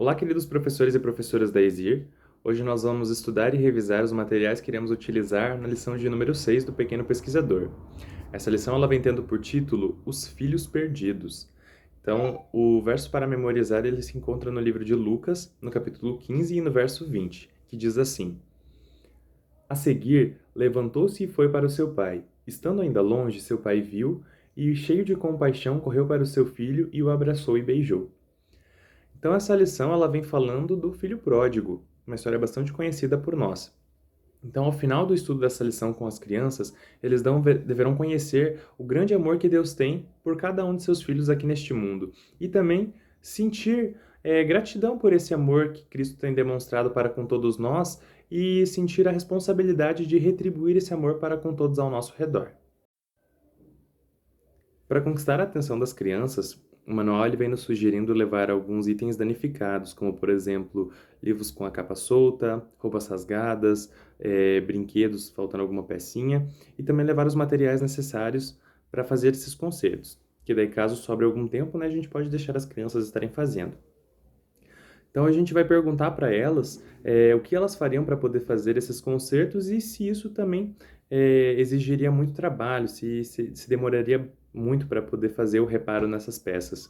Olá, queridos professores e professoras da ESIR. Hoje nós vamos estudar e revisar os materiais que iremos utilizar na lição de número 6 do Pequeno Pesquisador. Essa lição ela vem tendo por título Os Filhos Perdidos. Então, o verso para memorizar ele se encontra no livro de Lucas, no capítulo 15 e no verso 20, que diz assim: A seguir, levantou-se e foi para o seu pai. Estando ainda longe, seu pai viu e, cheio de compaixão, correu para o seu filho e o abraçou e beijou. Então essa lição ela vem falando do filho pródigo, uma história bastante conhecida por nós. Então, ao final do estudo dessa lição com as crianças, eles deverão conhecer o grande amor que Deus tem por cada um de seus filhos aqui neste mundo e também sentir gratidão por esse amor que Cristo tem demonstrado para com todos nós e sentir a responsabilidade de retribuir esse amor para com todos ao nosso redor. Para conquistar a atenção das crianças, o manual ele vem nos sugerindo levar alguns itens danificados, como por exemplo, livros com a capa solta, roupas rasgadas, brinquedos faltando alguma pecinha, e também levar os materiais necessários para fazer esses concertos. Que daí, caso sobre algum tempo, né, a gente pode deixar as crianças estarem fazendo. Então a gente vai perguntar para elas o que elas fariam para poder fazer esses concertos e se isso também exigiria muito trabalho, se demoraria muito para poder fazer o reparo nessas peças.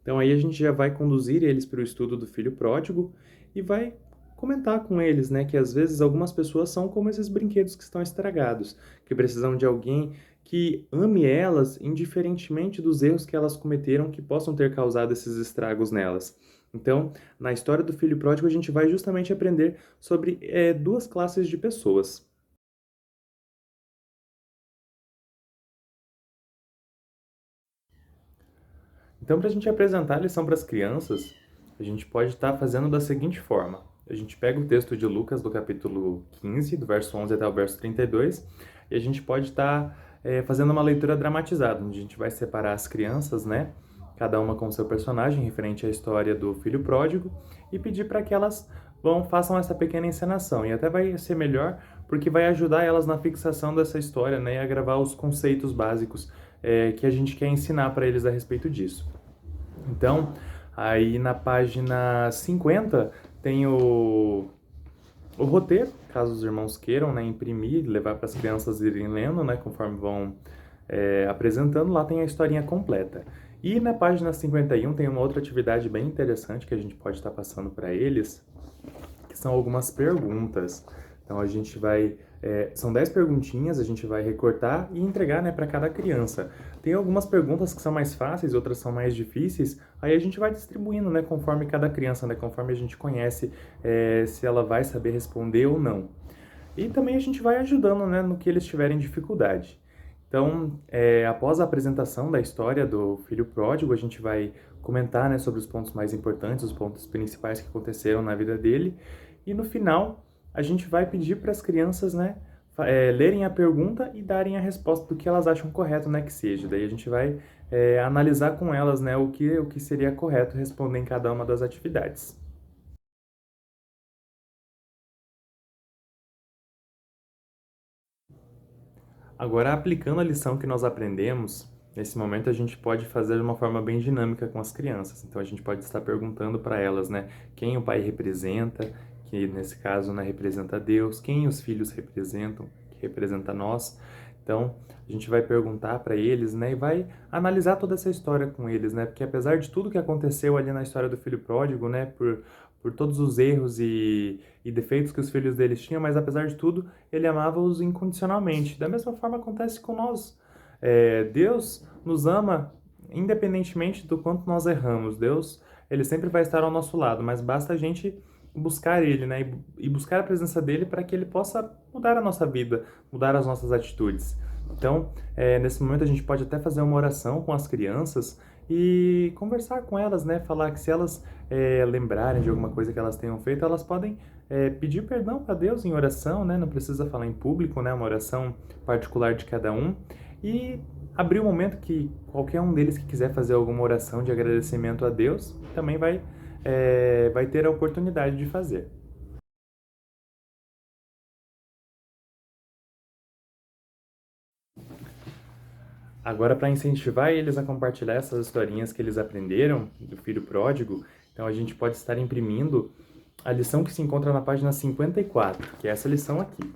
Então aí a gente já vai conduzir eles para o estudo do filho pródigo e vai comentar com eles, né, que às vezes algumas pessoas são como esses brinquedos que estão estragados, que precisam de alguém que ame elas, indiferentemente dos erros que elas cometeram que possam ter causado esses estragos nelas. Então, na história do filho pródigo, a gente vai justamente aprender sobre duas classes de pessoas. Então, para a gente apresentar a lição para as crianças, a gente pode estar fazendo da seguinte forma. A gente pega o texto de Lucas, do capítulo 15, do verso 11 até o verso 32, e a gente pode estar fazendo uma leitura dramatizada, onde a gente vai separar as crianças, né? Cada uma com o seu personagem, referente à história do filho pródigo, e pedir para que elas façam essa pequena encenação. E até vai ser melhor, porque vai ajudar elas na fixação dessa história, né? E a gravar os conceitos básicos que a gente quer ensinar para eles a respeito disso. Então, aí na página 50 tem o roteiro, caso os irmãos queiram, né, imprimir, levar para as crianças irem lendo, né, conforme vão apresentando, lá tem a historinha completa. E na página 51 tem uma outra atividade bem interessante que a gente pode estar passando para eles, que são algumas perguntas. Então a gente vai. São 10 perguntinhas, a gente vai recortar e entregar, né, para cada criança. Tem algumas perguntas que são mais fáceis, outras são mais difíceis, aí a gente vai distribuindo, né, conforme cada criança, né, conforme a gente conhece se ela vai saber responder ou não. E também a gente vai ajudando, né, no que eles tiverem dificuldade. Então, após a apresentação da história do filho pródigo, a gente vai comentar, né, sobre os pontos mais importantes, os pontos principais que aconteceram na vida dele. E no final, a gente vai pedir para as crianças, né, lerem a pergunta e darem a resposta do que elas acham correto, né, que seja. Daí a gente vai analisar com elas, né, o que seria correto responder em cada uma das atividades. Agora, aplicando a lição que nós aprendemos, nesse momento a gente pode fazer de uma forma bem dinâmica com as crianças. Então, a gente pode estar perguntando para elas, né, quem o pai representa, que nesse caso, né, representa Deus, quem os filhos representam, que representa nós. Então, a gente vai perguntar para eles, né, e vai analisar toda essa história com eles, né, porque apesar de tudo que aconteceu ali na história do filho pródigo, né, por todos os erros e defeitos que os filhos deles tinham, mas apesar de tudo, ele amava-os incondicionalmente. Da mesma forma acontece com nós. Deus nos ama independentemente do quanto nós erramos. Deus, ele sempre vai estar ao nosso lado, mas basta a gente buscar ele, né? E buscar a presença dele para que ele possa mudar a nossa vida, mudar as nossas atitudes. Então, nesse momento a gente pode até fazer uma oração com as crianças e conversar com elas, né? Falar que se elas lembrarem de alguma coisa que elas tenham feito, elas podem pedir perdão para Deus em oração, né? Não precisa falar em público, né? Uma oração particular de cada um. E abrir o momento que qualquer um deles que quiser fazer alguma oração de agradecimento a Deus também vai ter a oportunidade de fazer. Agora, para incentivar eles a compartilhar essas historinhas que eles aprenderam do filho pródigo, Então a gente pode estar imprimindo a lição que se encontra na página 54, que é essa lição aqui.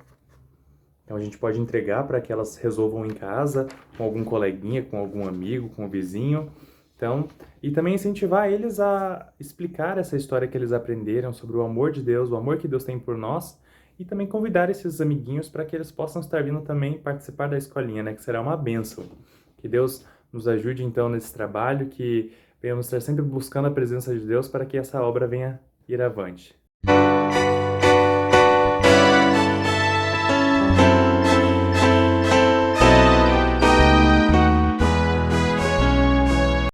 Então a gente pode entregar para que elas resolvam em casa, com algum coleguinha, com algum amigo, com o vizinho. Então, e também incentivar eles a explicar essa história que eles aprenderam sobre o amor de Deus, o amor que Deus tem por nós, e também convidar esses amiguinhos para que eles possam estar vindo também participar da escolinha, né? Que será uma bênção. Que Deus nos ajude então nesse trabalho, que venhamos estar sempre buscando a presença de Deus para que essa obra venha ir avante.